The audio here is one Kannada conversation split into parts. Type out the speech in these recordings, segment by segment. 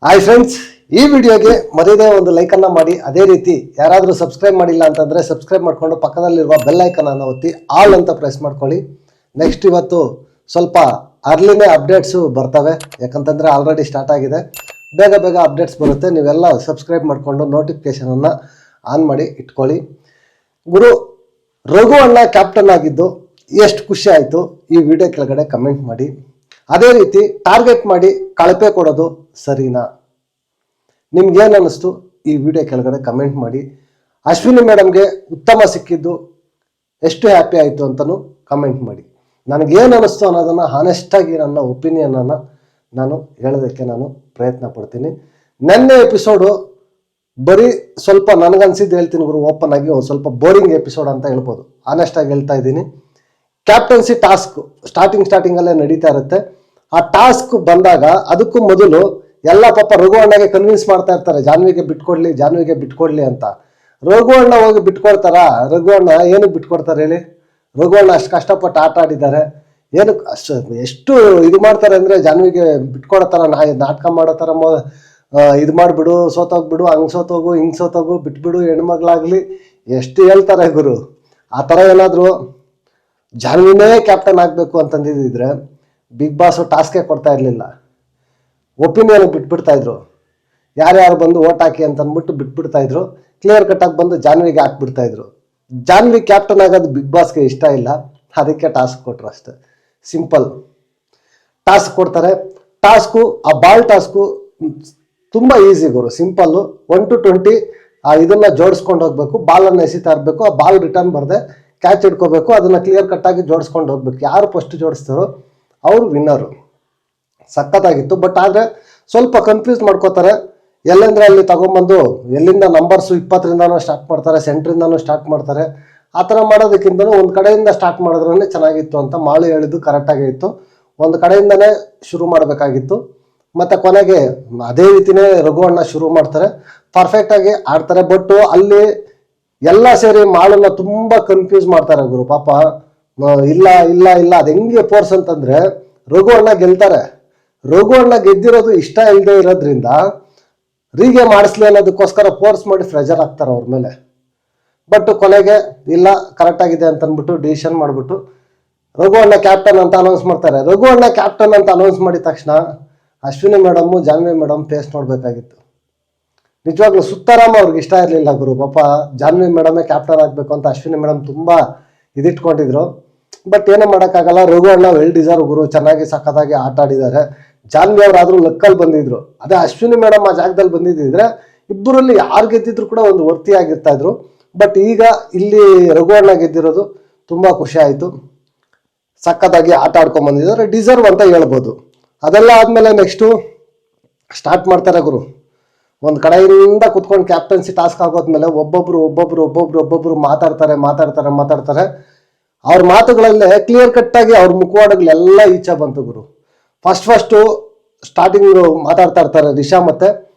ಹಾಯ್ ಫ್ರೆಂಡ್ಸ್, ಈ ವಿಡಿಯೋಗೆ ಮರಿದೇ ಒಂದು ಲೈಕನ್ನು ಮಾಡಿ. ಅದೇ ರೀತಿ ಯಾರಾದರೂ ಸಬ್ಸ್ಕ್ರೈಬ್ ಮಾಡಿಲ್ಲ ಅಂತಂದರೆ ಸಬ್ಸ್ಕ್ರೈಬ್ ಮಾಡಿಕೊಂಡು ಪಕ್ಕದಲ್ಲಿರುವ ಬೆಲ್ ಐಕನನ್ನು ಒತ್ತಿ ಆಲ್ ಅಂತ ಪ್ರೆಸ್ ಮಾಡ್ಕೊಳ್ಳಿ. ನೆಕ್ಸ್ಟ್ ಇವತ್ತು ಸ್ವಲ್ಪ ಅರ್ಲಿನೇ ಅಪ್ಡೇಟ್ಸು ಬರ್ತವೆ, ಯಾಕಂತಂದರೆ ಆಲ್ರೆಡಿ ಸ್ಟಾರ್ಟ್ ಆಗಿದೆ. ಬೇಗ ಬೇಗ ಅಪ್ಡೇಟ್ಸ್ ಬರುತ್ತೆ. ನೀವೆಲ್ಲ ಸಬ್ಸ್ಕ್ರೈಬ್ ಮಾಡಿಕೊಂಡು ನೋಟಿಫಿಕೇಷನನ್ನು ಆನ್ ಮಾಡಿ ಇಟ್ಕೊಳ್ಳಿ. ಗುರು ರಘು ಅಣ್ಣ ಕ್ಯಾಪ್ಟನ್ ಆಗಿದ್ದು ಎಷ್ಟು ಖುಷಿ ಆಯಿತು ಈ ವಿಡಿಯೋ ಕೆಳಗಡೆ ಕಮೆಂಟ್ ಮಾಡಿ. ಅದೇ ರೀತಿ ಟಾರ್ಗೆಟ್ ಮಾಡಿ ಕಳಪೆ ಕೊಡೋದು ಸರಿನಾ? ನಿಮ್ಗೇನು ಅನ್ನಿಸ್ತು ಈ ವಿಡಿಯೋ ಕೆಳಗಡೆ ಕಮೆಂಟ್ ಮಾಡಿ. ಅಶ್ವಿನಿ ಮೇಡಮ್ಗೆ ಉತ್ತಮ ಸಿಕ್ಕಿದ್ದು ಎಷ್ಟು ಹ್ಯಾಪಿ ಆಯಿತು ಅಂತಲೂ ಕಮೆಂಟ್ ಮಾಡಿ. ನನಗೇನು ಅನ್ನಿಸ್ತು ಅನ್ನೋದನ್ನು ಹಾನೆಸ್ಟಾಗಿ ನನ್ನ ಒಪಿನಿಯನನ್ನು ನಾನು ಹೇಳೋದಕ್ಕೆ ನಾನು ಪ್ರಯತ್ನ ಪಡ್ತೀನಿ. ನೆನ್ನೆ ಎಪಿಸೋಡು ಬರೀ ಸ್ವಲ್ಪ ನನಗನ್ಸಿದ್ದು ಹೇಳ್ತೀನಿ ಗುರು, ಓಪನ್ ಆಗಿ ಒಂದು ಸ್ವಲ್ಪ ಬೋರಿಂಗ್ ಎಪಿಸೋಡ್ ಅಂತ ಹೇಳ್ಬೋದು. ಆನೆಸ್ಟಾಗಿ ಹೇಳ್ತಾ ಇದ್ದೀನಿ. ಕ್ಯಾಪ್ಟನ್ಸಿ ಟಾಸ್ಕ್ ಸ್ಟಾರ್ಟಿಂಗಲ್ಲೇ ನಡೀತಾ ಇರುತ್ತೆ. ಆ ಟಾಸ್ಕ್ ಬಂದಾಗ ಅದಕ್ಕೂ ಮೊದಲು ಎಲ್ಲ ಪಾಪ ರಘು ಅಣ್ಣಗೆ ಕನ್ವಿನ್ಸ್ ಮಾಡ್ತಾ ಇರ್ತಾರೆ, ಜಾನ್ವಿಗೆ ಬಿಟ್ಕೊಡ್ಲಿ ಅಂತ. ರಘು ಅಣ್ಣ ಹೋಗಿ ಬಿಟ್ಕೊಡ್ತಾರ? ರಘು ಅಣ್ಣ ಏನಕ್ಕೆ ಬಿಟ್ಕೊಡ್ತಾರೆ ಹೇಳಿ? ರಘು ಅಣ್ಣ ಅಷ್ಟು ಕಷ್ಟಪಟ್ಟು ಆಟ ಆಡಿದ್ದಾರೆ, ಏನಕ್ಕೆ ಎಷ್ಟು ಇದು ಮಾಡ್ತಾರೆ ಅಂದರೆ ಜಾನ್ವಿಗೆ ಬಿಟ್ಕೊಡತ್ತಾರ, ನಾಟಕ ಮಾಡೋ ಥರ ಇದು ಮಾಡಿಬಿಡು, ಸೋತೋಗ್ಬಿಡು, ಹಂಗೆ ಸೋತೋಗು, ಹಿಂಗೆ ಸೋತೋಗು, ಬಿಟ್ಬಿಡು, ಹೆಣ್ಮಗ್ಳಾಗಲಿ ಎಷ್ಟು ಹೇಳ್ತಾರೆ ಗುರು. ಆ ಥರ ಏನಾದರೂ ಜಾನ್ವಿನೇ ಕ್ಯಾಪ್ಟನ್ ಆಗಬೇಕು ಅಂತಂದಿದ್ರೆ ಬಿಗ್ ಬಾಸು ಟಾಸ್ಕೇ ಕೊಡ್ತಾ ಇರಲಿಲ್ಲ. ಒಪಿನಿಯನ್ ಬಿಟ್ಬಿಡ್ತಾ ಇದ್ರು. ಯಾರ್ಯಾರು ಬಂದು ಓಟ್ ಹಾಕಿ ಅಂತ ಅಂದ್ಬಿಟ್ಟು ಬಿಟ್ಬಿಡ್ತಾ ಇದ್ರು. ಕ್ಲಿಯರ್ ಕಟ್ಟಾಗಿ ಬಂದು ಜಾನ್ವಿಗೆ ಹಾಕ್ಬಿಡ್ತಾ ಇದ್ರು. ಜಾನ್ವಿ ಕ್ಯಾಪ್ಟನ್ ಆಗೋದು ಬಿಗ್ ಬಾಸ್ಗೆ ಇಷ್ಟ ಇಲ್ಲ, ಅದಕ್ಕೆ ಟಾಸ್ಕ್ ಕೊಟ್ರು ಅಷ್ಟೆ. ಸಿಂಪಲ್ ಟಾಸ್ಕ್ ಕೊಡ್ತಾರೆ. ಆ ಬಾಲ್ ಟಾಸ್ಕು ತುಂಬ ಈಸಿ ಗುರು, ಸಿಂಪಲ್ಲು. 1 to 20 ಇದನ್ನ ಜೋಡಿಸ್ಕೊಂಡು ಹೋಗ್ಬೇಕು. ಬಾಲನ್ನು ಎಸಿತಾ ಇರಬೇಕು. ಆ ಬಾಲ್ ರಿಟರ್ನ್ ಬರದೆ ಕ್ಯಾಚ್ ಹಿಡ್ಕೋಬೇಕು. ಅದನ್ನು ಕ್ಲಿಯರ್ ಕಟ್ಟಾಗಿ ಜೋಡಿಸ್ಕೊಂಡು ಹೋಗ್ಬೇಕು. ಯಾರು ಫಸ್ಟ್ ಜೋಡಿಸ್ತಾರೋ ಅವರು ವಿನ್ನರು. ಸಖತ್ತಾಗಿತ್ತು. ಬಟ್ ಆದರೆ ಸ್ವಲ್ಪ ಕನ್ಫ್ಯೂಸ್ ಮಾಡ್ಕೋತಾರೆ. ಎಲ್ಲಂದ್ರೆ ಅಲ್ಲಿ ತಗೊಂಬಂದು ಎಲ್ಲಿಂದ ನಂಬರ್ಸು 20ರಿಂದನೂ ಸ್ಟಾರ್ಟ್ ಮಾಡ್ತಾರೆ, ಸೆಂಟ್ರಿಂದನೂ ಸ್ಟಾರ್ಟ್ ಮಾಡ್ತಾರೆ. ಆ ಥರ ಮಾಡೋದಕ್ಕಿಂತಲೂ ಒಂದು ಕಡೆಯಿಂದ ಸ್ಟಾರ್ಟ್ ಮಾಡಿದ್ರೇ ಚೆನ್ನಾಗಿತ್ತು ಅಂತ ಮಾಳು ಹೇಳಿದ್ದು ಕರೆಕ್ಟಾಗೇ ಇತ್ತು. ಒಂದು ಕಡೆಯಿಂದನೇ ಶುರು ಮಾಡಬೇಕಾಗಿತ್ತು. ಮತ್ತು ಕೊನೆಗೆ ಅದೇ ರೀತಿಯೇ ರಘು ಅಣ್ಣ ಶುರು ಮಾಡ್ತಾರೆ, ಪರ್ಫೆಕ್ಟಾಗಿ ಆಡ್ತಾರೆ. ಬಟ್ ಅಲ್ಲಿ ಎಲ್ಲ ಸೇರಿ ಮಾಳನ್ನ ತುಂಬ ಕನ್ಫ್ಯೂಸ್ ಮಾಡ್ತಾರೆ ಗುರು. ಪಾಪ ಇಲ್ಲ ಅದು ಹೆಂಗೆ ಫೋರ್ಸ್ ಅಂತಂದರೆ ರಘು ಅಣ್ಣ ಗೆಲ್ತಾರೆ. ರಘು ಅಣ್ಣ ಗೆದ್ದಿರೋದು ಇಷ್ಟ ಇಲ್ಲದೆ ಇರೋದ್ರಿಂದ ರೀಗೆ ಮಾಡಿಸ್ಲಿ ಅನ್ನೋದಕ್ಕೋಸ್ಕರ ಫೋರ್ಸ್ ಮಾಡಿ ಪ್ರೆಷರ್ ಹಾಕ್ತಾರೆ ಅವ್ರ ಮೇಲೆ. ಬಟ್ ಕೊನೆಗೆ ಇಲ್ಲ ಕರೆಕ್ಟಾಗಿದೆ ಅಂತಂದ್ಬಿಟ್ಟು ಡಿಸಿಷನ್ ಮಾಡಿಬಿಟ್ಟು ರಘು ಅಣ್ಣ ಕ್ಯಾಪ್ಟನ್ ಅಂತ ಅನೌನ್ಸ್ ಮಾಡ್ತಾರೆ. ರಘು ಅಣ್ಣ ಕ್ಯಾಪ್ಟನ್ ಅಂತ ಅನೌನ್ಸ್ ಮಾಡಿದ ತಕ್ಷಣ Ashwini madam Janhvi madam face ನೋಡಬೇಕಾಗಿತ್ತು. ನಿಜವಾಗ್ಲೂ ಸುತ್ತಾರಾಮ ಅವ್ರಿಗೆ ಇಷ್ಟ ಇರಲಿಲ್ಲ ಗುರು. ಪಾಪ ಜಾನ್ವಿ ಮೇಡಮೇ ಕ್ಯಾಪ್ಟನ್ ಆಗಬೇಕು ಅಂತ ಅಶ್ವಿನಿ ಮೇಡಮ್ ತುಂಬ ಇದಿಟ್ಕೊಂಡಿದ್ರು. ಬಟ್ ಏನೋ ಮಾಡೋಕ್ಕಾಗಲ್ಲ. ರಘು ಅಣ್ಣ ವೆಲ್ ಡಿಸರ್ವ್ ಗುರು, ಚೆನ್ನಾಗಿ ಸಖತ್ತಾಗಿ ಆಟ ಆಡಿದ್ದಾರೆ. ಜಾನ್ವಿ ಅವರಾದರೂ ಲಕ್ಕಲ್ಲಿ ಬಂದಿದ್ರು. ಅದೇ ಅಶ್ವಿನಿ ಮೇಡಮ್ ಆ ಜಾಗದಲ್ಲಿ ಬಂದಿದ್ದಿದ್ರೆ ಇಬ್ಬರಲ್ಲಿ ಯಾರು ಗೆದ್ದಿದ್ರು ಕೂಡ ಒಂದು ವರ್ತಿ ಆಗಿರ್ತಾ ಇದ್ರು. ಬಟ್ ಈಗ ಇಲ್ಲಿ ರಘು ಅಣ್ಣ ಗೆದ್ದಿರೋದು ತುಂಬ ಖುಷಿ ಆಯಿತು. ಸಖತ್ತಾಗಿ ಆಟ ಆಡ್ಕೊಂಡು ಬಂದಿದ್ದಾರೆ, ಡಿಸರ್ವ್ ಅಂತ ಹೇಳ್ಬೋದು. ಅದೆಲ್ಲ ಆದಮೇಲೆ ನೆಕ್ಸ್ಟು ಸ್ಟಾರ್ಟ್ ಮಾಡ್ತಾರೆ ಗುರು. ಒಂದು ಕಡೆಯಿಂದ ಕುತ್ಕೊಂಡು ಕ್ಯಾಪ್ಟನ್ಸಿ ಟಾಸ್ಕ್ ಆಗೋದ್ಮೇಲೆ ಒಬ್ಬೊಬ್ರು ಮಾತಾಡ್ತಾರೆ. ಅವ್ರ ಮಾತುಗಳಲ್ಲೇ ಕ್ಲಿಯರ್ ಕಟ್ಟಾಗಿ ಅವ್ರ ಮುಖವಾಡಗಳೆಲ್ಲ ಈಚೆ ಬಂತು ಗುರು. ಫಸ್ಟು ಸ್ಟಾರ್ಟಿಂಗ್ ಮಾತಾಡ್ತಾ ಇರ್ತಾರೆ ರಿಷಾ ಮತ್ತು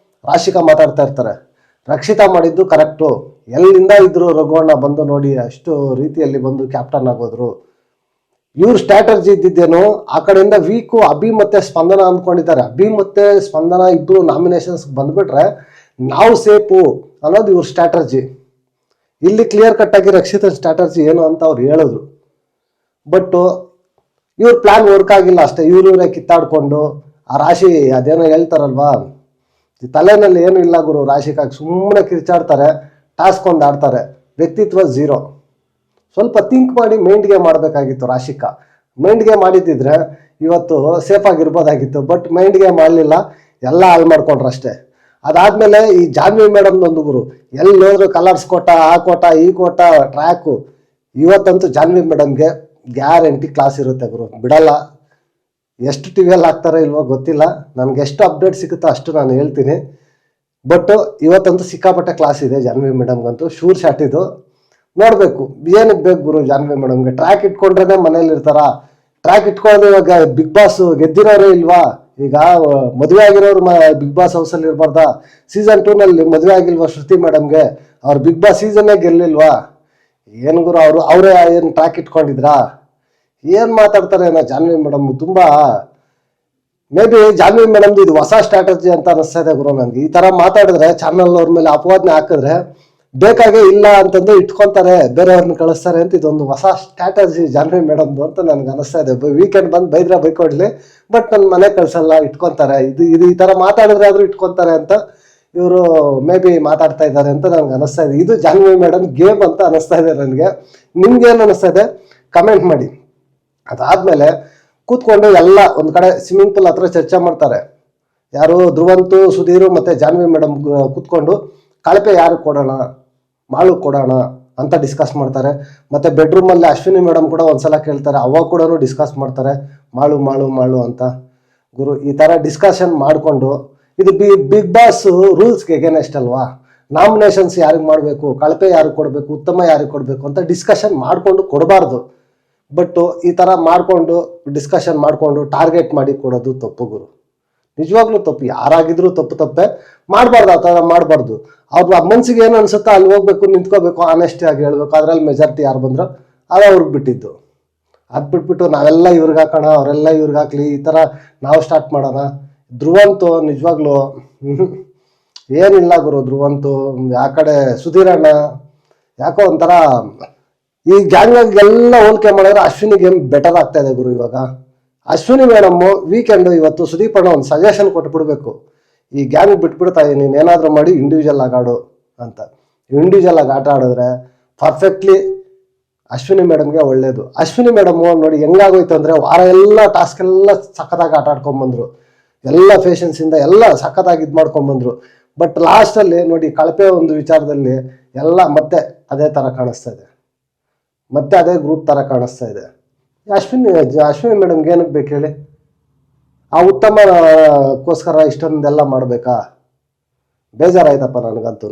ರಾಶಿಕಾ ಮಾತಾಡ್ತಾ ಇರ್ತಾರೆ. ರಕ್ಷಿತಾ ಮಾಡಿದ್ದು ಕರೆಕ್ಟು. ಎಲ್ಲಿಂದ ಇದ್ರು ರಘು ಅಣ್ಣ ಬಂದು ನೋಡಿ ಅಷ್ಟು ರೀತಿಯಲ್ಲಿ ಬಂದು ಕ್ಯಾಪ್ಟನ್ ಆಗೋದ್ರು. ಇವ್ರ ಸ್ಟ್ರಾಟರ್ಜಿ ಇದ್ದಿದ್ದೇನು, ಆ ಕಡೆಯಿಂದ ವೀಕು ಅಭಿ ಮತ್ತು ಸ್ಪಂದನ ಅಂದ್ಕೊಂಡಿದ್ದಾರೆ. ಅಭಿ ಮತ್ತು ಸ್ಪಂದನ ಇಬ್ಬರು ನಾಮಿನೇಷನ್ಸ್ ಬಂದ್ಬಿಟ್ರೆ ನಾವು ಸೇಫು ಅನ್ನೋದು ಇವ್ರ ಸ್ಟ್ರಾಟರ್ಜಿ. ಇಲ್ಲಿ ಕ್ಲಿಯರ್ ಕಟ್ಟಾಗಿ ರಕ್ಷಿತ ಸ್ಟ್ರಾಟರ್ಜಿ ಏನು ಅಂತ ಅವ್ರು ಹೇಳಿದ್ರು. ಬಟ್ ಇವ್ರ ಪ್ಲಾನ್ ವರ್ಕ್ ಆಗಿಲ್ಲ ಅಷ್ಟೇ. ಇವರೇ ಕಿತ್ತಾಡ್ಕೊಂಡು ಆ ರಾಶಿ ಅದೇನೋ ಹೇಳ್ತಾರಲ್ವಾ, ತಲೆನಲ್ಲಿ ಏನು ಇಲ್ಲ ಗುರು. ರಾಶಿಕಾಗಿ ಸುಮ್ಮನೆ ಕಿರ್ಚಾಡ್ತಾರೆ, ಟಾಸ್ಕ್ ಒಂದು ಆಡ್ತಾರೆ, ವ್ಯಕ್ತಿತ್ವ ಝೀರೋ. ಸ್ವಲ್ಪ ಥಿಂಕ್ ಮಾಡಿ ಮೈಂಡ್ಗೆ ಮಾಡಬೇಕಾಗಿತ್ತು. ರಾಶಿಕಾ ಮೈಂಡ್ಗೆ ಮಾಡಿದ್ದಿದ್ರೆ ಇವತ್ತು ಸೇಫ್ ಆಗಿರ್ಬೋದಾಗಿತ್ತು. ಬಟ್ ಮೈಂಡ್ಗೆ ಮಾಡಲಿಲ್ಲ, ಎಲ್ಲ ಹಾಳು ಮಾಡ್ಕೊಂಡ್ರು ಅಷ್ಟೇ. ಅದಾದಮೇಲೆ ಈ ಜಾನ್ವಿ ಮೇಡಮ್ನೊಂದು ಗುರು, ಎಲ್ಲಿ ಹೋದ್ರು ಕಲರ್ಸ್ ಕೋಟ, ಆ ಕೋಟ, ಈ ಕೋಟ, ಟ್ರ್ಯಾಕು. ಇವತ್ತಂತೂ ಜಾನ್ವಿ ಮೇಡಮ್ಗೆ ಗ್ಯಾರಂಟಿ ಕ್ಲಾಸ್ ಇರುತ್ತೆ ಗುರು, ಬಿಡಲ್ಲ. ಎಷ್ಟು ಟಿವಿಯಲ್ಲಿ ಹಾಕ್ತಾರೋ ಇಲ್ವೋ ಗೊತ್ತಿಲ್ಲ, ನನಗೆ ಎಷ್ಟು ಅಪ್ಡೇಟ್ ಸಿಗುತ್ತೋ ಅಷ್ಟು ನಾನು ಹೇಳ್ತೀನಿ. ಬಟ್ ಇವತ್ತಂತೂ ಸಿಕ್ಕಾಪಟ್ಟೆ ಕ್ಲಾಸ್ ಇದೆ ಜಾನ್ವಿ ಮೇಡಮ್ಗಂತೂ. ಶೂರ್ ಶಾಟ್ ಇದು. ನೋಡಬೇಕು ಏನಕ್ಕೆ ಬೇಕು ಗುರು ಜಾನ್ವಿ ಮೇಡಮ್ಗೆ. ಟ್ರ್ಯಾಕ್ ಇಟ್ಕೊಂಡ್ರೆ ಮನೇಲಿ ಇರ್ತಾರ? ಟ್ರ್ಯಾಕ್ ಇಟ್ಕೊಂಡು ಇವಾಗ ಬಿಗ್ ಬಾಸ್ ಗೆದ್ದಿರೋರೇ ಇಲ್ವಾ? ಈಗ ಮದುವೆ ಆಗಿರೋರು ಬಿಗ್ ಬಾಸ್ ಹೌಸಲ್ಲಿ ಇರಬಾರ್ದಾ? ಸೀಸನ್ 2ನಲ್ಲಿ ಮದುವೆ ಆಗಿಲ್ವಾ ಶ್ರುತಿ ಮೇಡಮ್ಗೆ? ಅವ್ರು ಬಿಗ್ ಬಾಸ್ ಸೀಸನ್ನೇ ಗೆಲ್ಲಿಲ್ವಾ? ಏನು ಗುರು ಅವರೇ ಏನು ಟ್ರ್ಯಾಕ್ ಇಟ್ಕೊಂಡಿದ್ರಾ? ಏನು ಮಾತಾಡ್ತಾರೆ ಏನೋ ಜಾನ್ವಿ ಮೇಡಮ್. ತುಂಬ ಮೇ ಬಿ ಜಾನ್ವಿ ಮೇಡಮ್ದು ಇದು ಹೊಸ ಸ್ಟ್ರಾಟಜಿ ಅಂತ ಅನಿಸ್ತಾ ಇದೆ ಗುರು ನನಗೆ. ಈ ತರ ಮಾತಾಡಿದ್ರೆ ಚಾನಲ್ ಅವ್ರ ಮೇಲೆ ಅಪವಾದನೆ ಹಾಕಿದ್ರೆ ಬೇಕಾಗೆ ಇಲ್ಲ ಅಂತಂದ್ರೆ ಇಟ್ಕೊಂತಾರೆ, ಬೇರೆಯವ್ರನ್ನ ಕಳಿಸ್ತಾರೆ ಅಂತ ಇದೊಂದು ಹೊಸ ಸ್ಟ್ರಾಟಜಿ ಜಾನ್ವಿ ಮೇಡಮ್ದು ಅಂತ ನನ್ಗೆ ಅನಿಸ್ತಾ ಇದೆ. ವೀಕೆಂಡ್ ಬಂದು ಬೈದ್ರೆ ಬೈಕೊಡ್ಲಿ, ಬಟ್ ನನ್ನ ಮನೆ ಕಳ್ಸಲ್ಲ, ಇಟ್ಕೊಂತಾರೆ. ಇದು ಈ ತರ ಮಾತಾಡಿದ್ರೆ ಆದ್ರೂ ಇಟ್ಕೊಂತಾರೆ ಅಂತ ಇವರು ಮೇ ಬಿ ಮಾತಾಡ್ತಾ ಇದ್ದಾರೆ ಅಂತ ನನ್ಗೆ ಅನಿಸ್ತಾ ಇದೆ. ಇದು ಜಾನ್ವಿ ಮೇಡಮ್ ಗೇಮ್ ಅಂತ ಅನಿಸ್ತಾ ಇದೆ ನನಗೆ. ನಿಮ್ಗೆ ಏನು ಅನಿಸ್ತಾ ಇದೆ ಕಮೆಂಟ್ ಮಾಡಿ. ಅದಾದ್ಮೇಲೆ ಕೂತ್ಕೊಂಡು ಎಲ್ಲ ಒಂದ್ ಕಡೆ ಸ್ವಿಮ್ಮಿಂಗ್ ಪೂಲ್ ಹತ್ರ ಚರ್ಚೆ ಮಾಡ್ತಾರೆ. ಯಾರು ಧ್ರುವಂತು, ಸುಧೀರು ಮತ್ತೆ ಜಾನ್ವಿ ಮೇಡಮ್ ಕೂತ್ಕೊಂಡು ಕಳಪೆ ಯಾರು ಕೊಡೋಣ, ಮಾಳು ಕೊಡೋಣ ಅಂತ ಡಿಸ್ಕಸ್ ಮಾಡ್ತಾರೆ. ಮತ್ತೆ ಬೆಡ್ರೂಮ್ ಅಲ್ಲಿ ಅಶ್ವಿನಿ ಮೇಡಮ್ ಕೂಡ ಒಂದ್ಸಲ ಕೇಳ್ತಾರೆ, ಅವಾಗ ಕೂಡ ಡಿಸ್ಕಸ್ ಮಾಡ್ತಾರೆ ಮಾಳು ಮಾಳು ಮಾಳು ಅಂತ. ಗುರು ಈ ತರ ಡಿಸ್ಕಷನ್ ಮಾಡಿಕೊಂಡು ಇದು ಬಿಗ್ ಬಾಸ್ ರೂಲ್ಸ್ಗೆ ಎಗೇನೆಸ್ಟ್ ಅಲ್ವಾ? ನಾಮಿನೇಷನ್ಸ್ ಯಾರಿಗೆ ಮಾಡಬೇಕು, ಕಳಪೆ ಯಾರಿಗೆ ಕೊಡಬೇಕು, ಉತ್ತಮ ಯಾರಿಗೆ ಕೊಡಬೇಕು ಅಂತ ಡಿಸ್ಕಷನ್ ಮಾಡಿಕೊಂಡು ಕೊಡಬಾರ್ದು. ಬಟ್ ಈ ಥರ ಮಾಡಿಕೊಂಡು ಡಿಸ್ಕಷನ್ ಮಾಡಿಕೊಂಡು ಟಾರ್ಗೆಟ್ ಮಾಡಿ ಕೊಡೋದು ತಪ್ಪು ಗುರು, ನಿಜವಾಗ್ಲೂ ತಪ್ಪು. ಯಾರಾಗಿದ್ರು ತಪ್ಪೇ ಮಾಡಬಾರ್ದು, ಆ ಥರ ಮಾಡಬಾರ್ದು. ಅವ್ರ ಮನ್ಸಿಗೆ ಏನು ಅನ್ಸುತ್ತೋ ಅಲ್ಲಿ ಹೋಗ್ಬೇಕು, ನಿಂತ್ಕೋಬೇಕು, ಆನೆಸ್ಟಿ ಆಗಿ ಹೇಳ್ಬೇಕು. ಅದ್ರಲ್ಲಿ ಮೆಜಾರಿಟಿ ಯಾರು ಬಂದ್ರು ಅದು ಅವ್ರಿಗೆ ಬಿಟ್ಟಿದ್ದು. ಅದು ಬಿಟ್ಬಿಟ್ಟು ನಾವೆಲ್ಲ ಇವ್ರಿಗೆ ಹಾಕೋಣ, ಅವರೆಲ್ಲ ಇವ್ರಿಗೆ ಹಾಕ್ಲಿ, ಈ ಥರ ನಾವು ಸ್ಟಾರ್ಟ್ ಮಾಡೋಣ. ಧ್ರುವಂತು ನಿಜವಾಗ್ಲೂ ಏನಿಲ್ಲ ಗುರು. ಧ್ರುವಂತು ಆ ಕಡೆ ಸುಧೀರಣ್ಣ ಯಾಕೋ ಒಂಥರ ಈ ಗ್ಯಾಂಗ್ಗೆಲ್ಲ ಹೋಲಿಕೆ ಮಾಡಿದ್ರೆ ಅಶ್ವಿನಿ ಗೇಮ್ ಬೆಟರ್ ಆಗ್ತಾ ಇದೆ ಗುರು ಇವಾಗ. ಅಶ್ವಿನಿ ಮೇಡಮ್ ವೀಕೆಂಡ್ ಇವತ್ತು ಸುದೀಪ್ ಅಣ್ಣ ಒಂದು ಸಜೆಷನ್ ಕೊಟ್ಬಿಡ್ಬೇಕು, ಈ ಗ್ಯಾಂಗ್ ಬಿಟ್ಬಿಡ್ತಾ ನೀನು ಏನಾದರೂ ಮಾಡಿ ಇಂಡಿವಿಜುವಲ್ ಆಗಿ ಆಡು ಅಂತ. ಇಂಡಿವಿಜುವಲ್ ಆಗಿ ಆಟ ಆಡಿದ್ರೆ ಪರ್ಫೆಕ್ಟ್ಲಿ ಅಶ್ವಿನಿ ಮೇಡಮ್ಗೆ ಒಳ್ಳೇದು. ಅಶ್ವಿನಿ ಮೇಡಮ್ ನೋಡಿ ಹೆಂಗಾಗೋಯ್ತು ಅಂದರೆ ವಾರ ಎಲ್ಲ ಟಾಸ್ಕ್ ಎಲ್ಲ ಸಖತ್ತಾಗಿ ಆಟ ಆಡ್ಕೊಂಡ್ಬಂದ್ರು, ಎಲ್ಲ ಪೇಷನ್ಸಿಂದ ಎಲ್ಲ ಸಖತ್ತಾಗಿ ಇದು ಮಾಡ್ಕೊಂಡ್ಬಂದ್ರು. ಬಟ್ ಲಾಸ್ಟಲ್ಲಿ ನೋಡಿ ಕಳಪೆ ಒಂದು ವಿಚಾರದಲ್ಲಿ ಎಲ್ಲ ಮತ್ತೆ ಅದೇ ಥರ ಕಾಣಿಸ್ತಾ ಇದೆ, ಮತ್ತೆ ಅದೇ ಗ್ರೂಪ್ ಥರ ಕಾಣಿಸ್ತಾ ಇದೆ. ಅಶ್ವಿನಿ ಮೇಡಮ್ಗೆ ಏನಕ್ಕೆ ಬೇಕು ಹೇಳಿ? ಆ ಉತ್ತಮಕ್ಕೋಸ್ಕರ ಇಷ್ಟೊಂದೆಲ್ಲ ಮಾಡಬೇಕಾ? ಬೇಜಾರಾಯ್ತಪ್ಪ ನನಗಂತೂ.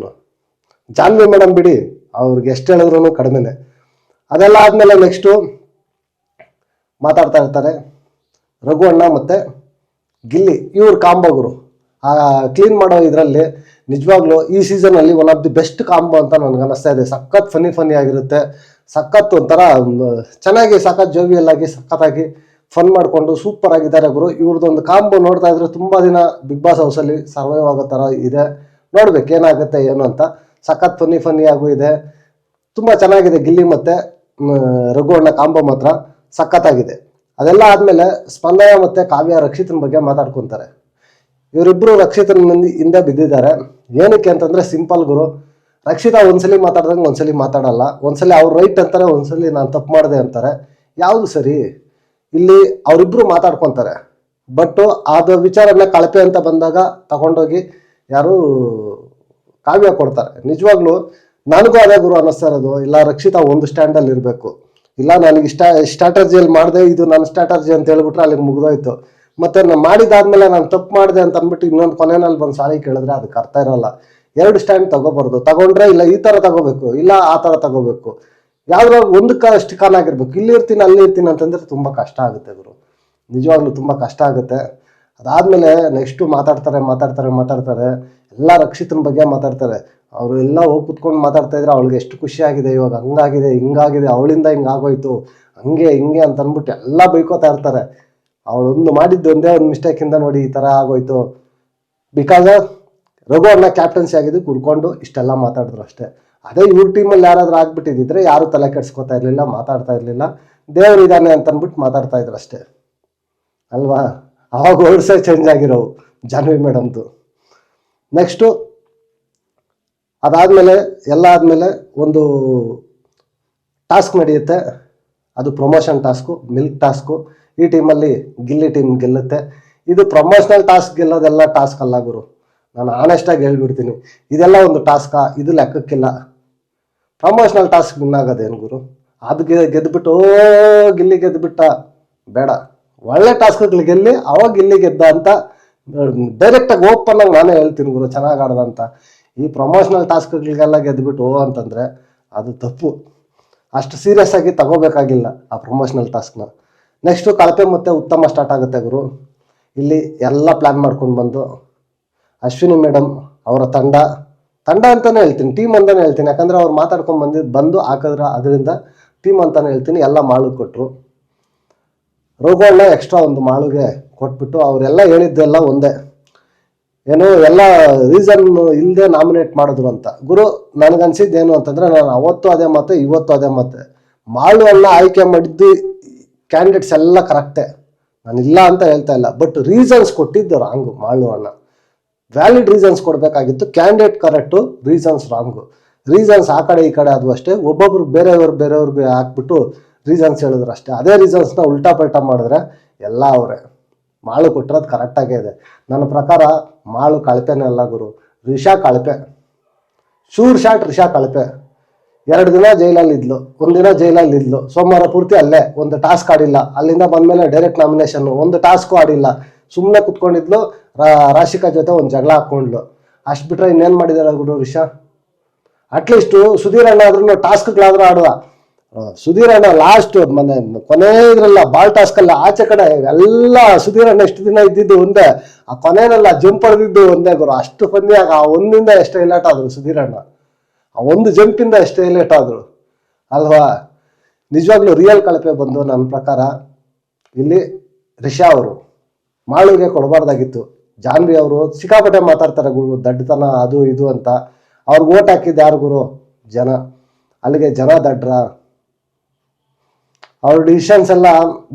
ಜಾನ್ವಿ ಮೇಡಮ್ ಬಿಡಿ, ಅವ್ರಿಗೆ ಎಷ್ಟು ಹೇಳಿದ್ರು ಕಡಿಮೆನೆ. ಅದೆಲ್ಲ ಆದಮೇಲೆ ನೆಕ್ಸ್ಟು ಮಾತಾಡ್ತಾ ಇರ್ತಾರೆ ರಘು ಅಣ್ಣ ಮತ್ತು ಗಿಲ್ಲಿ, ಇವ್ರು ಕಾಂಬೋಗರು. ಆ ಕ್ಲೀನ್ ಮಾಡೋ ಇದರಲ್ಲಿ ನಿಜವಾಗ್ಲೂ ಈ ಸೀಸನಲ್ಲಿ one of the best combo ಅಂತ ನನಗೆ ಅನ್ನಿಸ್ತಾ ಇದೆ. ಸಖತ್ ಫನಿ ಆಗಿರುತ್ತೆ, ಸಖತ್ ಒಂಥರ ಚೆನ್ನಾಗಿ ಸಖತ್ ಜೋವಿಯಲ್ ಆಗಿ ಸಖತ್ತಾಗಿ ಫನ್ ಮಾಡಿಕೊಂಡು ಸೂಪರ್ ಆಗಿದ್ದಾರೆ ಗುರು. ಇವ್ರದ್ದೊಂದು ಕಾಂಬೋ ನೋಡ್ತಾ ಇದ್ರೆ ತುಂಬ ದಿನ ಬಿಗ್ ಬಾಸ್ ಹೌಸಲ್ಲಿ ಸರ್ವೈವ್ ಆಗೋ ಥರ ಇದೆ. ನೋಡ್ಬೇಕು ಏನಾಗುತ್ತೆ ಏನು ಅಂತ. ಸಖತ್ ಫನಿ ಆಗು ಇದೆ, ತುಂಬ ಚೆನ್ನಾಗಿದೆ. ಗಿಲ್ಲಿ ಮತ್ತು ರಘು ಅಣ್ಣ ಕಾಂಬೋ ಮಾತ್ರ ಸಖತ್ತಾಗಿದೆ. ಅದೆಲ್ಲ ಆದಮೇಲೆ ಸ್ಪಂದನ ಮತ್ತು ಕಾವ್ಯ ರಕ್ಷಿತನ ಬಗ್ಗೆ ಮಾತಾಡ್ಕೊತಾರೆ. ಇವರಿಬ್ಬರು ರಕ್ಷಿತನ ಹಿಂದೆ ಬಿದ್ದಿದ್ದಾರೆ. ಏನಕ್ಕೆ ಅಂತಂದರೆ ಸಿಂಪಲ್ ಗುರು, ರಕ್ಷಿತಾ ಒಂದ್ಸಲಿ ಮಾತಾಡ್ದಂಗೆ ಒಂದ್ಸಲಿ ಮಾತಾಡಲ್ಲ, ಒಂದ್ಸಲಿ ಅವ್ರು ರೈಟ್ ಅಂತಾರೆ, ಒಂದ್ಸಲಿ ನಾನು ತಪ್ಪು ಮಾಡಿದೆ ಅಂತಾರೆ. ಯಾವುದು ಸರಿ? ಇಲ್ಲಿ ಅವರಿಬ್ರು ಮಾತಾಡ್ಕೊತಾರೆ, ಬಟ್ ಅದು ವಿಚಾರನ ಕಳಪೆ ಅಂತ ಬಂದಾಗ ತಗೊಂಡೋಗಿ ಯಾರು ಕಾವ್ಯ ಕೊಡ್ತಾರೆ. ನಿಜವಾಗ್ಲೂ ನನಗೂ ಅದೇ ಗುರು ಅನ್ನಿಸ್ತಾ ಇರೋದು. ಇಲ್ಲ ರಕ್ಷಿತಾ ಒಂದು ಸ್ಟ್ಯಾಂಡಲ್ಲಿ ಇರಬೇಕು, ಇಲ್ಲ ನನಗೆ ಸ್ಟ್ರಾಟಜಿಯಲ್ಲಿ ಮಾಡಿದೆ, ಇದು ನನ್ನ ಸ್ಟ್ರಾಟಜಿ ಅಂತ ಹೇಳ್ಬಿಟ್ರೆ ಅಲ್ಲಿಗೆ ಮುಗಿದೋಯ್ತು. ಮತ್ತೆ ನಾನು ಮಾಡಿದಾದ್ಮೇಲೆ ನಾನು ತಪ್ಪು ಮಾಡಿದೆ ಅಂತ ಅಂದ್ಬಿಟ್ಟು ಇನ್ನೊಂದು ಕೊನೆಯಲ್ಲಿ ಬಂದು ಸಾರಿ ಕೇಳಿದ್ರೆ ಅದಕ್ಕೆ ಅರ್ಥ ಇರೋಲ್ಲ. ಎರಡು ಸ್ಟ್ಯಾಂಡ್ ತಗೋಬಾರ್ದು, ತಗೊಂಡ್ರೆ ಇಲ್ಲ ಈ ಥರ ತಗೋಬೇಕು, ಇಲ್ಲ ಆ ಥರ ತಗೋಬೇಕು. ಯಾವ್ದ್ರಾಗ ಒಂದಕ್ಕೆ ಸ್ಟಿಕಾನ್ ಆಗಿರ್ಬೇಕು. ಇಲ್ಲಿ ಇರ್ತೀನಿ ಅಲ್ಲಿ ಇರ್ತೀನಿ ಅಂತಂದ್ರೆ ತುಂಬ ಕಷ್ಟ ಆಗುತ್ತೆ ಗುರು, ನಿಜವಾಗ್ಲೂ ತುಂಬ ಕಷ್ಟ ಆಗುತ್ತೆ. ಅದಾದಮೇಲೆ ನೆಕ್ಸ್ಟು ಮಾತಾಡ್ತಾರೆ ಎಲ್ಲ ರಕ್ಷಿತನ ಬಗ್ಗೆ ಮಾತಾಡ್ತಾರೆ. ಅವರು ಎಲ್ಲ ಹೋಗಿ ಕುತ್ಕೊಂಡು ಮಾತಾಡ್ತಾ ಇದ್ರೆ ಅವಳಿಗೆ ಎಷ್ಟು ಖುಷಿ ಆಗಿದೆ, ಇವಾಗ ಹಂಗಾಗಿದೆ ಹಿಂಗಾಗಿದೆ, ಅವಳಿಂದ ಹಿಂಗಾಗೋಯ್ತು, ಹಂಗೆ ಹಿಂಗೆ ಅಂತ ಅಂದ್ಬಿಟ್ಟು ಎಲ್ಲ ಬೈಕೋತಾ ಇರ್ತಾರೆ. ಅವಳೊಂದು ಮಾಡಿದ್ದು ಒಂದೇ ಒಂದು ಮಿಸ್ಟೇಕಿಂದ ನೋಡಿ ಈ ಥರ ಆಗೋಯ್ತು. ಬಿಕಾಸ್ ರಘು ಅಣ್ಣ ಕ್ಯಾಪ್ಟನ್ಸಿ ಆಗಿದ್ದು ಕುಡ್ಕೊಂಡು ಇಷ್ಟೆಲ್ಲ ಮಾತಾಡಿದ್ರು ಅಷ್ಟೇ. ಅದೇ ಇವ್ರ ಟೀಮಲ್ಲಿ ಯಾರಾದ್ರೂ ಆಗ್ಬಿಟ್ಟಿದ್ರೆ ಯಾರು ತಲೆ ಕೆಡ್ಸ್ಕೊತಾ ಇರಲಿಲ್ಲ, ಮಾತಾಡ್ತಾ ಇರಲಿಲ್ಲ. ದೇವ್ರು ಇದ್ದಾನೆ ಅಂತ ಅಂದ್ಬಿಟ್ಟು ಮಾತಾಡ್ತಾ ಇದ್ರು ಅಷ್ಟೇ ಅಲ್ವಾ? ಅವಾಗ ವರ್ಡ್ಸೇ ಚೇಂಜ್ ಆಗಿರೋವು ಜಾನ್ವಿ ಮೇಡಮ್ದು. ನೆಕ್ಸ್ಟು ಅದಾದಮೇಲೆ ಎಲ್ಲ ಆದಮೇಲೆ ಒಂದು ಟಾಸ್ಕ್ ನಡೆಯುತ್ತೆ. ಅದು ಪ್ರಮೋಷನ್ ಟಾಸ್ಕು, ಮಿಲ್ಕ್ ಟಾಸ್ಕು. ಈ ಟೀಮಲ್ಲಿ ಗಿಲ್ಲಿ ಟೀಮ್ ಗೆಲ್ಲುತ್ತೆ. ಇದು ಪ್ರಮೋಷನಲ್ ಟಾಸ್ಕ್ ಗೆಲ್ಲೋದೆಲ್ಲ ಟಾಸ್ಕ್ ಅಲ್ಲ ಗುರು, ನಾನು ಆನೆಸ್ಟಾಗಿ ಹೇಳ್ಬಿಡ್ತೀನಿ. ಇದೆಲ್ಲ ಒಂದು ಟಾಸ್ಕಾ? ಇದು ಲೆಕ್ಕಕ್ಕಿಲ್ಲ. ಪ್ರಮೋಷನಲ್ ಟಾಸ್ಕ್ ವಿನ್ ಆಗೋದೇನು ಗುರು? ಅದು ಗೆದ್ದುಬಿಟ್ಟು ಗಿಲ್ಲಿ ಗೆದ್ದುಬಿಟ್ಟ ಬೇಡ, ಒಳ್ಳೆ ಟಾಸ್ಕ್ಗಳು ಗೆಲ್ಲಿ ಅವಾಗ ಗಿಲ್ಲಿ ಗೆದ್ದ ಅಂತ ಡೈರೆಕ್ಟಾಗಿ ಓಪನ್ ಆಗಿ ನಾನೇ ಹೇಳ್ತೀನಿ ಗುರು, ಚೆನ್ನಾಗಿ ಆಡ್ದಂತ. ಈ ಪ್ರಮೋಷನಲ್ ಟಾಸ್ಕ್ಗಳಿಗೆಲ್ಲ ಗೆದ್ದುಬಿಟ್ಟು ಅಂತಂದರೆ ಅದು ತಪ್ಪು. ಅಷ್ಟು ಸೀರಿಯಸ್ ಆಗಿ ತಗೋಬೇಕಾಗಿಲ್ಲ ಆ ಪ್ರಮೋಷನಲ್ ಟಾಸ್ಕ್ನ. ನೆಕ್ಸ್ಟು ಕಳಪೆ ಮತ್ತು ಉತ್ತಮ ಸ್ಟಾರ್ಟ್ ಆಗುತ್ತೆ ಗುರು. ಇಲ್ಲಿ ಎಲ್ಲ ಪ್ಲ್ಯಾನ್ ಮಾಡ್ಕೊಂಡು ಬಂದು ಅಶ್ವಿನಿ ಮೇಡಮ್ ಅವರ ತಂಡ ಅಂತಲೇ ಹೇಳ್ತೀನಿ, ಟೀಮ್ ಅಂತಲೇ ಹೇಳ್ತೀನಿ. ಯಾಕಂದರೆ ಅವ್ರು ಮಾತಾಡ್ಕೊಂಡು ಬಂದು ಹಾಕಿದ್ರೆ ಅದರಿಂದ ಟೀಮ್ ಅಂತಲೇ ಹೇಳ್ತೀನಿ. ಎಲ್ಲ ಮಾಳು ಕೊಟ್ಟರು. ರಘು ಅಣ್ಣ ಎಕ್ಸ್ಟ್ರಾ ಒಂದು ಮಾಳುಗೆ ಕೊಟ್ಬಿಟ್ಟು ಅವರೆಲ್ಲ ಹೇಳಿದ್ದೆಲ್ಲ ಒಂದೇ, ಏನೋ ಎಲ್ಲ ರೀಸನ್ ಇಲ್ಲದೆ ನಾಮಿನೇಟ್ ಮಾಡಿದ್ರು ಅಂತ. ಗುರು ನನಗನ್ಸಿದ್ದೇನು ಅಂತಂದರೆ, ನಾನು ಅವತ್ತು ಅದೇ ಮಾತೆ ಇವತ್ತು ಅದೇ ಮಾತೆ, ಮಾಳು ಅನ್ನ ಆಯ್ಕೆ ಮಾಡಿದ್ದು ಕ್ಯಾಂಡಿಡೇಟ್ಸ್ ಎಲ್ಲ ಕರೆಕ್ಟೇ, ನಾನು ಇಲ್ಲ ಅಂತ ಹೇಳ್ತಾ ಇಲ್ಲ. ಬಟ್ ರೀಸನ್ಸ್ ಕೊಟ್ಟಿದ್ದು ರಾಂಗು. ಮಾಳು ಅಣ್ಣ ವ್ಯಾಲಿಡ್ ರೀಸನ್ಸ್ ಕೊಡಬೇಕಾಗಿತ್ತು, candidate correct, reasons wrong. Reasons ಆ ಕಡೆ ಈ ಕಡೆ ಅದು ಅಷ್ಟೇ, ಒಬ್ಬೊಬ್ರು ಬೇರೆಯವ್ರಿಗೆ ಹಾಕ್ಬಿಟ್ಟು ರೀಸನ್ಸ್ ಹೇಳಿದ್ರು ಅಷ್ಟೇ. ಅದೇ ರೀಸನ್ಸ್ನ ಉಲ್ಟಾ ಪಲ್ಟಾ ಮಾಡಿದ್ರೆ ಎಲ್ಲ ಅವರೇ. ಮಾಳು ಕೊಟ್ಟಿರೋದು ಕರೆಕ್ಟಾಗೇ ಇದೆ ನನ್ನ ಪ್ರಕಾರ. ಮಾಳು ಕಳಪೆನೇ ಅಲ್ಲ ಗುರು, ರಿಷಾ ಕಳಪೆ, ಶೂರ್ ಶಾಟ್ ರಿಷಾ ಕಳಪೆ. 2 ದಿನ ಜೈಲಲ್ಲಿ ಇದ್ಲು, 1 ದಿನ ಜೈಲಲ್ಲಿ ಇದ್ಲು, ಸೋಮವಾರ ಪೂರ್ತಿ ಅಲ್ಲೇ, ಒಂದು ಟಾಸ್ಕ್ ಆಡಿಲ್ಲ. ಅಲ್ಲಿಂದ ಬಂದಮೇಲೆ ಡೈರೆಕ್ಟ್ ನಾಮಿನೇಷನ್, ಒಂದು ಟಾಸ್ಕು ಆಡಿಲ್ಲ, ಸುಮ್ಮನೆ ಕುತ್ಕೊಂಡಿದ್ಲು. ರಾಶಿಕಾ ಜೊತೆ ಒಂದು ಜಗಳ ಹಾಕ್ಕೊಂಡ್ಲು, ಅಷ್ಟು ಬಿಟ್ರೆ ಇನ್ನೇನು ಮಾಡಿದಾರೆ ಗುರು ರಿಷಾ? ಅಟ್ಲೀಸ್ಟು ಸುಧೀರ್ ಅಣ್ಣ ಆದ್ರೂ ಟಾಸ್ಕ್ಗಳಾದ್ರೂ ಆಡುವ. ಸುಧೀರ್ ಅಣ್ಣ ಲಾಸ್ಟ್ ಕೊನೆ ಇದ್ರಲ್ಲ ಬಾಲ್ ಟಾಸ್ಕ್ ಅಲ್ಲ, ಆಚೆ ಕಡೆ ಎಲ್ಲ ಸುಧೀರ್ ಅಣ್ಣ ಎಷ್ಟು ದಿನ ಇದ್ದಿದ್ದು ಒಂದೇ, ಆ ಕೊನೆಯಲ್ಲ ಜಂಪ್ ಹೊಡೆದಿದ್ದು ಒಂದೇ ಗುರು. ಅಷ್ಟು ಫನ್ನಿ ಆಗ ಆ ಒಂದಿಂದ ಎಷ್ಟು ಹೈಲೈಟ್ ಆದ್ರು ಸುಧೀರ್ ಅಣ್ಣ, ಆ ಒಂದು ಜಂಪಿಂದ ಎಷ್ಟು ಹೈಲೈಟ್ ಆದ್ರು ಅಲ್ವಾ? ನಿಜವಾಗ್ಲೂ ರಿಯಲ್ ಕಳಪೆ ಬಂದು ನನ್ನ ಪ್ರಕಾರ ಇಲ್ಲಿ ರಿಷಾ ಅವರು. ಮಾಳುಗೆ ಕೊಡಬಾರ್ದಾಗಿತ್ತು. ಜಾನ್ವಿ ಅವರು ಸಿಕ್ಕಾಪಟ್ಟೆ ಮಾತಾಡ್ತಾರೆ ಗುರು, ದಡ್ಡತನ ಅದು ಇದು ಅಂತ. ಅವ್ರಿಗೆ ಓಟ್ ಹಾಕಿದ್ದು ಯಾರು ಗುರು? ಜನ. ಅಲ್ಲಿಗೆ ಜನ ದಡ್ರ. ಅವ್ರ ಡಿಸಿಷನ್ಸ್ ಎಲ್ಲ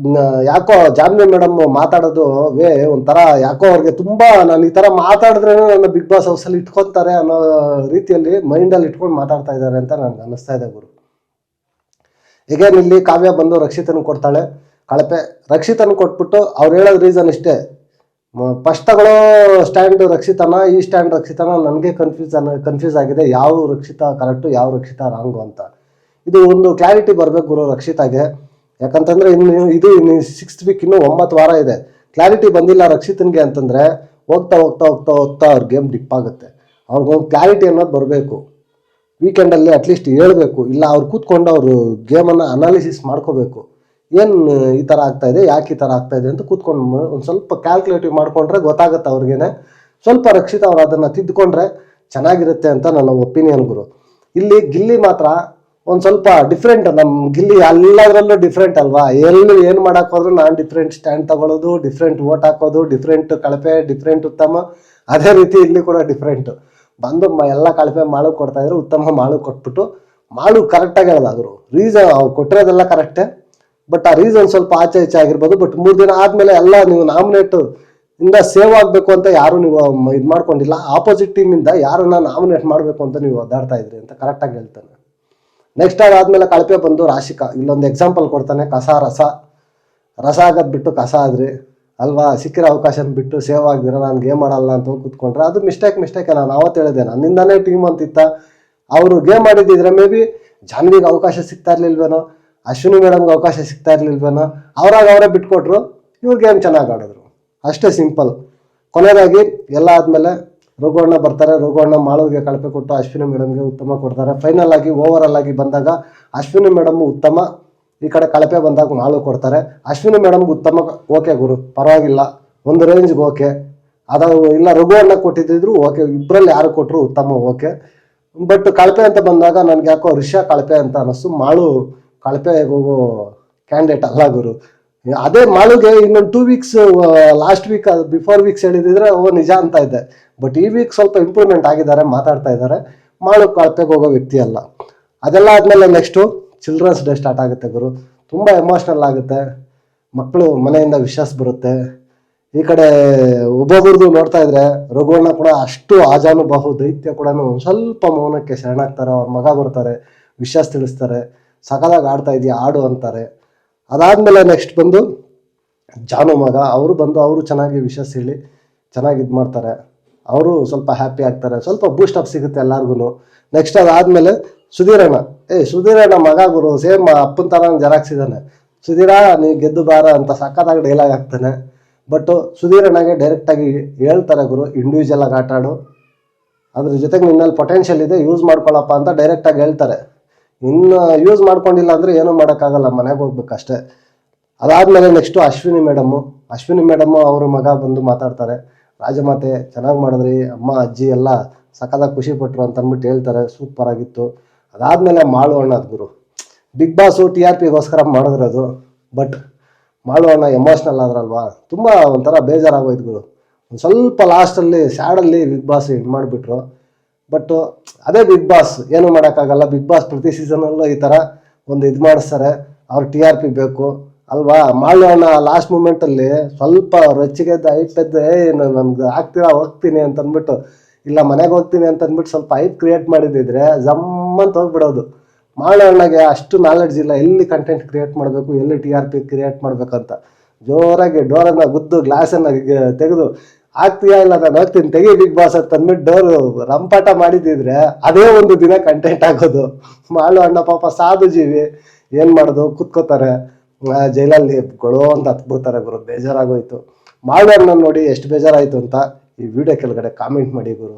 ಯಾಕೋ ಜಾನ್ವಿ ಮೇಡಮ್ ಮಾತಾಡೋದು ಒಂಥರ ಯಾಕೋ ಅವ್ರಿಗೆ ತುಂಬಾ, ನಾನು ಈ ತರ ಮಾತಾಡಿದ್ರೆ ನನ್ನ ಬಿಗ್ ಬಾಸ್ ಹೌಸಲ್ಲಿ ಇಟ್ಕೊತಾರೆ ಅನ್ನೋ ರೀತಿಯಲ್ಲಿ ಮೈಂಡಲ್ಲಿ ಇಟ್ಕೊಂಡು ಮಾತಾಡ್ತಾ ಇದ್ದಾರೆ ಅಂತ ನನ್ಗೆ ಅನ್ನಿಸ್ತಾ ಇದೆ ಗುರು. ಈಗೇನು ಇಲ್ಲಿ ಕಾವ್ಯ ಬಂದು ರಕ್ಷಿತನ ಕೊಡ್ತಾಳೆ, ಕಳಪೆ. ರಕ್ಷಿತನ ಕೊಟ್ಬಿಟ್ಟು ಅವ್ರು ಹೇಳೋದು ರೀಸನ್ ಇಷ್ಟೇ, ಫಸ್ಟ್ ತಗೊಳ್ಳೋ ಸ್ಟ್ಯಾಂಡ್ ರಕ್ಷಿತನ, ಈ ಸ್ಟ್ಯಾಂಡ್ ರಕ್ಷಿತನ, ನನಗೆ ಕನ್ಫ್ಯೂಸ್ ಆಗಿದೆ ಯಾವ ರಕ್ಷಿತ ಕರೆಕ್ಟು ಯಾವ ರಕ್ಷಿತ ರಾಂಗು ಅಂತ. ಇದು ಒಂದು ಕ್ಲಾರಿಟಿ ಬರ್ಬೇಕು ಗುರು ರಕ್ಷಿತಾಗೆ. ಯಾಕಂತಂದ್ರೆ ಇನ್ನು 6th ವೀಕ್, ಇನ್ನೂ 9 ವಾರ ಇದೆ. ಕ್ಲಾರಿಟಿ ಬಂದಿಲ್ಲ ರಕ್ಷಿತನ್ಗೆ ಅಂತಂದ್ರೆ ಹೋಗ್ತಾ ಅವ್ರ ಗೇಮ್ ಡಿಪ್ ಆಗುತ್ತೆ. ಅವ್ರಿಗೊಂದು ಕ್ಲಾರಿಟಿ ಅನ್ನೋದು ಬರಬೇಕು. ವೀಕೆಂಡಲ್ಲಿ ಅಟ್ಲೀಸ್ಟ್ ಹೇಳ್ಬೇಕು, ಇಲ್ಲ ಅವ್ರು ಕೂತ್ಕೊಂಡು ಅವರು ಗೇಮನ್ನು ಅನಾಲಿಸಿಸ್ ಮಾಡ್ಕೋಬೇಕು. ಏನು ಈ ಥರ ಆಗ್ತಾ ಇದೆ, ಯಾಕೆ ಈ ಥರ ಆಗ್ತಾ ಇದೆ ಅಂತ ಕೂತ್ಕೊಂಡು ಒಂದು ಸ್ವಲ್ಪ ಕ್ಯಾಲ್ಕುಲೇಟಿವ್ ಮಾಡ್ಕೊಂಡ್ರೆ ಗೊತ್ತಾಗುತ್ತೆ ಅವ್ರಿಗೇನೆ. ಸ್ವಲ್ಪ ರಕ್ಷಿತ ಅವ್ರು ಅದನ್ನು ತಿದ್ದುಕೊಂಡ್ರೆ ಚೆನ್ನಾಗಿರುತ್ತೆ ಅಂತ ನನ್ನ ಒಪಿನಿಯನ್ ಗುರು. ಇಲ್ಲಿ ಗಿಲ್ಲಿ ಮಾತ್ರ ಒಂದು ಸ್ವಲ್ಪ ಡಿಫ್ರೆಂಟ್. ನಮ್ಮ ಗಿಲ್ಲಿ ಎಲ್ಲದರಲ್ಲೂ ಡಿಫ್ರೆಂಟ್ ಅಲ್ವಾ? ಎಲ್ಲಿ ಏನು ಮಾಡೋಕೆ ಹೋದ್ರು ನಾನು ಡಿಫ್ರೆಂಟ್ ಸ್ಟ್ಯಾಂಡ್ ತಗೊಳ್ಳೋದು, ಡಿಫ್ರೆಂಟ್ ಓಟ್ ಹಾಕೋದು, ಡಿಫ್ರೆಂಟ್ ಕಳಪೆ, ಡಿಫ್ರೆಂಟ್ ಉತ್ತಮ. ಅದೇ ರೀತಿ ಇಲ್ಲಿ ಕೂಡ ಡಿಫ್ರೆಂಟು ಬಂದು ಎಲ್ಲ ಕಳಪೆ ಮಾಳು ಕೊಡ್ತಾ ಇದ್ರು, ಉತ್ತಮ ಮಾಳು ಕೊಟ್ಬಿಟ್ಟು ಮಾಳು ಕರೆಕ್ಟಾಗಿ ಹೇಳೋದಾದ್ರು. ರೀಸನ್ ಅವ್ರು ಕೊಟ್ಟಿರೋದೆಲ್ಲ ಕರೆಕ್ಟೇ, ಬಟ್ ಆ ರೀಸನ್ ಸ್ವಲ್ಪ ಆಚೆ ಈಚೆ ಆಗಿರ್ಬೋದು. ಬಟ್ 3 ದಿನ ಆದಮೇಲೆ ಎಲ್ಲ ನೀವು ನಾಮಿನೇಟ್ ಇಂದ ಸೇವ್ ಆಗಬೇಕು ಅಂತ ಯಾರು ನೀವು ಇದು ಮಾಡ್ಕೊಂಡಿಲ್ಲ. ಆಪೋಸಿಟ್ ಟೀಮಿಂದ ಯಾರನ್ನ ನಾಮಿನೇಟ್ ಮಾಡಬೇಕು ಅಂತ ನೀವು ಒದ್ದಾಡ್ತಾ ಇದ್ರಿ ಅಂತ ಕರೆಕ್ಟಾಗಿ ಹೇಳ್ತಾನೆ. ನೆಕ್ಸ್ಟ್ ಅದಾದ್ಮೇಲೆ ಕಳಪೆ ಬಂದು ರಾಶಿಕಾ. ಇಲ್ಲೊಂದು ಎಕ್ಸಾಂಪಲ್ ಕೊಡ್ತಾನೆ, ರಸ ಆಗೋದು ಬಿಟ್ಟು ಕಸ ಆದ್ರಿ ಅಲ್ವಾ? ಸಿಕ್ಕಿರೋ ಅವಕಾಶನ ಬಿಟ್ಟು ಸೇವ್ ಆಗ್ದಿರ ನಾನು ಗೇಮ್ ಆಡಲ್ಲ ಅಂತ ಹೋಗಿ ಕೂತ್ಕೊಂಡ್ರೆ ಅದು ಮಿಸ್ಟೇಕ್. ನಾನು ಅವತ್ತು ಹೇಳಿದೆ, ನನ್ನಿಂದಾನೇ ಟೀಮ್ ಅಂತಿತ್ತ. ಅವರು ಗೇಮ್ ಆಡಿದ್ದಿದ್ರೆ ಮೇ ಬಿ ಜಾನ್ವಿಗೆ ಅವಕಾಶ ಸಿಗ್ತಾ ಇರ್ಲಿಲ್ವೇನೋ, ಅಶ್ವಿನಿ ಮೇಡಮ್ಗೆ ಅವಕಾಶ ಸಿಗ್ತಾ ಇರ್ಲಿಲ್ವೇನೋ, ಅವರೇ ಬಿಟ್ಕೊಟ್ರು, ಇವ್ರು ಗೇಮ್ ಚೆನ್ನಾಗಿ ಆಡಿದ್ರು. ಅಷ್ಟೇ ಸಿಂಪಲ್. ಕೊನೆಯದಾಗಿ ಎಲ್ಲ ಆದಮೇಲೆ ರಘುವಣ್ಣ ಬರ್ತಾರೆ. ರಘುವಣ್ಣ ಮಾಳುಗೆ ಕಳಪೆ ಕೊಟ್ಟು ಅಶ್ವಿನಿ ಮೇಡಮ್ಗೆ ಉತ್ತಮ ಕೊಡ್ತಾರೆ. ಫೈನಲ್ ಆಗಿ ಓವರಾಲ್ ಆಗಿ ಬಂದಾಗ ಅಶ್ವಿನಿ ಮೇಡಮ್ ಉತ್ತಮ, ಈ ಕಡೆ ಕಳಪೆ ಬಂದಾಗ ಮಾಳು ಕೊಡ್ತಾರೆ. ಅಶ್ವಿನಿ ಮೇಡಮ್ಗೆ ಉತ್ತಮ ಓಕೆ ಗುರು, ಪರವಾಗಿಲ್ಲ, ಒಂದು ರೇಂಜ್ಗೆ ಓಕೆ. ಅದು ಇಲ್ಲ ರಘುವಣ್ಣ ಕೊಟ್ಟಿದ್ದಿದ್ರು ಓಕೆ, ಇಬ್ಬರಲ್ಲಿ ಯಾರು ಕೊಟ್ಟರು ಉತ್ತಮ ಓಕೆ. ಬಟ್ ಕಳಪೆ ಅಂತ ಬಂದಾಗ ನನಗೆ ಯಾಕೋ ರಿಷಾ ಕಳಪೆ ಅಂತ ಅನ್ನಿಸ್ತು. ಮಾಳು ಕಳಪೆಗೆ ಹೋಗೋ ಕ್ಯಾಂಡಿಡೇಟ್ ಅಲ್ಲ ಗುರು. ಅದೇ ಮಾಳುಗೆ ಇನ್ನೊಂದು 2 weeks last week before weeks ಹೇಳಿದ್ರೆ ನಿಜ ಅಂತ ಇದ್ದೆ. ಬಟ್ ಈ ವೀಕ್ ಸ್ವಲ್ಪ ಇಂಪ್ರೂವ್ಮೆಂಟ್ ಆಗಿದ್ದಾರೆ, ಮಾತಾಡ್ತಾ ಇದ್ದಾರೆ. ಮಾಳು ಕಳಪೆಗೆ ಹೋಗೋ ವ್ಯಕ್ತಿ ಅಲ್ಲ. ಅದೆಲ್ಲ ಆದಮೇಲೆ ನೆಕ್ಸ್ಟು ಚಿಲ್ಡ್ರನ್ಸ್ ಡೇ ಸ್ಟಾರ್ಟ್ ಆಗುತ್ತೆ ಗುರು. ತುಂಬ ಎಮೋಷ್ನಲ್ ಆಗುತ್ತೆ. ಮಕ್ಕಳು ಮನೆಯಿಂದ ವಿಶ್ವಾಸ ಬರುತ್ತೆ. ಈ ಕಡೆ ಒಬ್ಬೊಬ್ರದ್ದು ನೋಡ್ತಾ ಇದ್ರೆ ರಘುವಣ್ಣ ಕೂಡ ಅಷ್ಟು ಆಜಾನುಬಾಹು ದೈತ್ಯ ಕೂಡ ಸ್ವಲ್ಪ ಮೌನಕ್ಕೆ ಶರಣಾಗ್ತಾರೆ. ಅವ್ರ ಮಗ ಬರ್ತಾರೆ, ವಿಶ್ವಾಸ ತಿಳಿಸ್ತಾರೆ, ಸಕಲಾಗಿ ಆಡ್ತಾ ಇದೆಯಾ ಆಡು ಅಂತಾರೆ. ಅದಾದಮೇಲೆ ನೆಕ್ಸ್ಟ್ ಬಂದು ಜಾನು ಮಗ, ಅವರು ಚೆನ್ನಾಗಿ ವಿಶ್ವಾಸ ಹೇಳಿ ಚೆನ್ನಾಗಿ ಇದು ಮಾಡ್ತಾರೆ. ಅವರು ಸ್ವಲ್ಪ ಹ್ಯಾಪಿ ಆಗ್ತಾರೆ, ಸ್ವಲ್ಪ ಬೂಸ್ಟ್ ಅಪ್ ಸಿಗುತ್ತೆ ಎಲ್ಲರಿಗೂ. ನೆಕ್ಸ್ಟ್ ಅದಾದಮೇಲೆ ಸುಧೀರಣ್ಣ ಮಗ ಗುರು, ಸೇಮ್ ಅಪ್ಪನ ಥರ ಜರಾಕ್ಸಿದ್ದಾನೆ. ಸುಧೀರ ನೀ ಗೆದ್ದು ಬಾರ ಅಂತ ಸಖತ್ತಾಗಿ ಡೈಲಾಗ್ ಆಗ್ತಾನೆ. ಬಟ್ ಸುಧೀರಣ್ಣಗೆ ಡೈರೆಕ್ಟಾಗಿ ಹೇಳ್ತಾರೆ ಗುರು, ಇಂಡಿವಿಜುವಲ್ ಆಗಿ ಆಟ ಆಡು, ಅದ್ರ ಜೊತೆಗೆ ನಿನ್ನಲ್ಲಿ ಪೊಟೆನ್ಷಿಯಲ್ ಇದೆ, ಯೂಸ್ ಮಾಡ್ಕೊಳ್ಳಪ್ಪ ಅಂತ ಡೈರೆಕ್ಟಾಗಿ ಹೇಳ್ತಾರೆ. ಇನ್ನು ಯೂಸ್ ಮಾಡ್ಕೊಂಡಿಲ್ಲ ಅಂದರೆ ಏನೂ ಮಾಡೋಕ್ಕಾಗಲ್ಲ, ಮನೆಗೆ ಹೋಗ್ಬೇಕಷ್ಟೇ. ಅದಾದಮೇಲೆ ನೆಕ್ಸ್ಟು ಅಶ್ವಿನಿ ಮೇಡಮ್ಮು ಅವ್ರ ಮಗ ಬಂದು ಮಾತಾಡ್ತಾರೆ. ರಾಜಮಾತೆ ಚೆನ್ನಾಗಿ ಮಾಡಿದ್ರಿ, ಅಮ್ಮ ಅಜ್ಜಿ ಎಲ್ಲ ಸಖತ್ತಾಗಿ ಖುಷಿ ಪಟ್ಟರು ಅಂತ ಅಂದ್ಬಿಟ್ಟು ಹೇಳ್ತಾರೆ. ಸೂಪರ್ ಆಗಿತ್ತು. ಅದಾದಮೇಲೆ ಮಾಳು ಅಣ್ಣದ ಗುರು, ಬಿಗ್ ಬಾಸು TRPಗೋಸ್ಕರ ಮಾಡಿದ್ರದು. ಬಟ್ ಮಾಳು ಅಣ್ಣ ಎಮೋಷ್ನಲ್ ಆದ್ರಲ್ವಾ, ತುಂಬ ಒಂಥರ ಬೇಜಾರಾಗೋಯ್ತು ಗುರು. ಒಂದು ಸ್ವಲ್ಪ ಲಾಸ್ಟಲ್ಲಿ ಸ್ಯಾಡಲ್ಲಿ ಬಿಗ್ ಬಾಸ್ ಇದು ಮಾಡಿಬಿಟ್ರು. ಬಟ್ ಅದೇ ಬಿಗ್ ಬಾಸ್, ಏನು ಮಾಡೋಕ್ಕಾಗಲ್ಲ. ಬಿಗ್ ಬಾಸ್ ಪ್ರತಿ ಸೀಸನಲ್ಲೂ ಈ ಥರ ಒಂದು ಇದು ಮಾಡಿಸ್ತಾರೆ. ಅವ್ರು TRP ಬೇಕು ಅಲ್ವಾ. ಮಾಳು ಅಣ್ಣ ಲಾಸ್ಟ್ ಮೂಮೆಂಟಲ್ಲಿ ಸ್ವಲ್ಪ ರೊಚ್ಚಿಗೆದ್ದು ಐಪೆದ್ದು ನನ್ಗೆ ಆಗ್ತೀರಾ ಹೋಗ್ತೀನಿ ಅಂತ ಅಂದ್ಬಿಟ್ಟು, ಇಲ್ಲ ಮನೆಗೆ ಹೋಗ್ತೀನಿ ಅಂತ ಅಂದ್ಬಿಟ್ಟು ಸ್ವಲ್ಪ ಐಪ್ ಕ್ರಿಯೇಟ್ ಮಾಡಿದ್ದಿದ್ರೆ ಜಮ್ಮಂತ ಹೋಗ್ಬಿಡೋದು. ಮಾಳು ಅಣ್ಣಗೆ ಅಷ್ಟು ನಾಲೆಡ್ಜ್ ಇಲ್ಲ, ಎಲ್ಲಿ ಕಂಟೆಂಟ್ ಕ್ರಿಯೇಟ್ ಮಾಡಬೇಕು, ಎಲ್ಲಿ TRP ಕ್ರಿಯೇಟ್ ಮಾಡ್ಬೇಕಂತ. ಜೋರಾಗಿ ಡೋರನ್ನು ಗುದ್ದು ಗ್ಲಾಸನ್ನು ತೆಗೆದು ಆಗ್ತೀಯಾ ಇಲ್ಲ ನಾನು ಹೋಗ್ತೀನಿ ತೆಗಿ ಬಿಗ್ ಬಾಸ್ ಅಂತ ಅಂದ್ಬಿಟ್ಟು ಡೋರು ರಂಪಾಟ ಮಾಡಿದ್ದಿದ್ರೆ ಅದೇ ಒಂದು ದಿನ ಕಂಟೆಂಟ್ ಆಗೋದು. ಮಾಳು ಅಣ್ಣ ಪಾಪ ಸಾಧು ಜೀವಿ, ಏನು ಮಾಡೋದು, ಕುತ್ಕೋತಾರೆ ಜೈಲಲ್ಲಿ ಗೊಳೋ ಅಂತ ಹತ್ಬಿಡ್ತಾರೆ ಗುರು. ಬೇಜಾರಾಗೋಯ್ತು. ಮಾಳು ಅಣ್ಣ ನೋಡಿ ಎಷ್ಟು ಬೇಜಾರಾಯಿತು ಅಂತ ಈ ವಿಡಿಯೋ ಕೆಳಗಡೆ ಕಾಮೆಂಟ್ ಮಾಡಿ ಗುರು.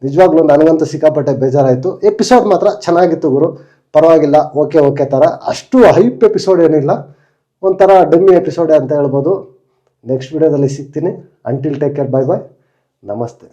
ನಿಜವಾಗ್ಲೂ ನನಗಂತೂ ಸಿಕ್ಕಾಪಟ್ಟೆ ಬೇಜಾರಾಯಿತು. ಎಪಿಸೋಡ್ ಮಾತ್ರ ಚೆನ್ನಾಗಿತ್ತು ಗುರು, ಪರವಾಗಿಲ್ಲ, ಓಕೆ ಥರ. ಅಷ್ಟು ಹೈಪ್ ಎಪಿಸೋಡ್ ಏನಿಲ್ಲ, ಒಂಥರ ಡಮ್ಮಿ ಎಪಿಸೋಡೆ ಅಂತ ಹೇಳ್ಬೋದು. ನೆಕ್ಸ್ಟ್ ವಿಡಿಯೋದಲ್ಲಿ ಸಿಗ್ತೀನಿ. Until take care, bye bye, ನಮಸ್ತೆ.